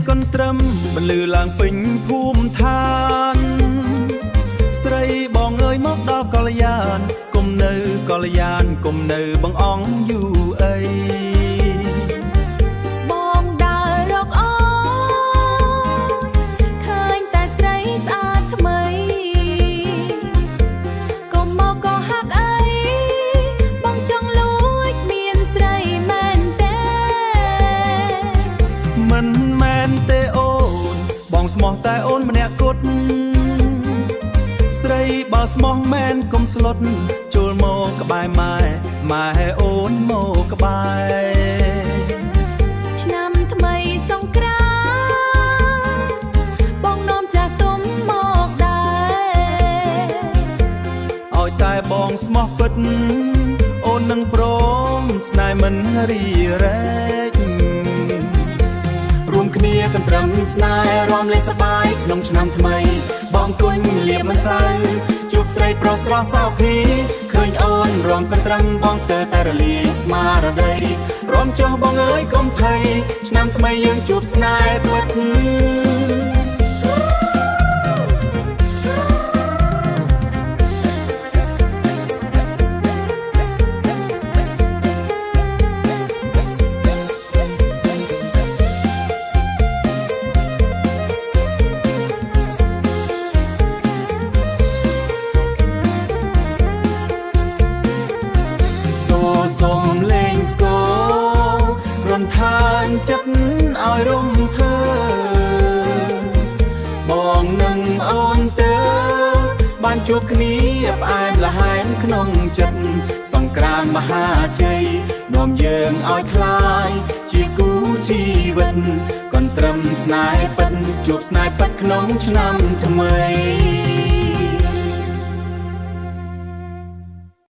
កន្ទ្រឹមបន្លឺឡើងពេញភូមិឋានស្រីបងអើយមកដល់កល្យានគុំនៅកល្យានគុំនៅបងអង្គយូរអីបងដើររកអូនឃើញតែស្រីស្អាតថ្មីកុំមកក៏ហាក់អីបងចង់លួចមានស្រីមែនទេមិនមែនទេអូនបងស្មោះតែអូនម្នាក់គត់ស្រីបើស្មោះមែនកុំស្លុតចូលមកក្បែរម៉ែម៉ែអូនមកក្បែរឆ្នាំថ្មីសង្ក្រាន្តបងនាំចាស់ទុំមកដែរឲ្យតែបងស្មោះពិតអូននឹងព្រមស្នេហ៍មិនរីរែករួមគ្នាកន្ទ្រឹមស្នេហ៍រំលែកសប្បាយក្នុងឆ្នាំថ្មីបងគុញលៀបម្សៅជួបស្រីប្រុសស្រស់សោភីឃើញអូនរំកន្ទ្រឹមបងស្ទើរតែរលាយស្មារតីរំចុះបងអើយកុំភ័យឆ្នាំថ្មីយើងជួបស្នេហ៍ពិតសូមលេងស្គររំខានចិត្តឲ្យរំភើបងនឹងអូនទៅបានជួបគ្នាផ្អែមល្ហែមក្នុងចិត្តសង្គ្រាមមហាជ័យនាំយើងឲ្យคลายជាគូជីវិតកន្ទ្រឹមស្នេហ៍ពិតជួបស្នេហ៍ពិតក្នុងឆ្នាំថ្មី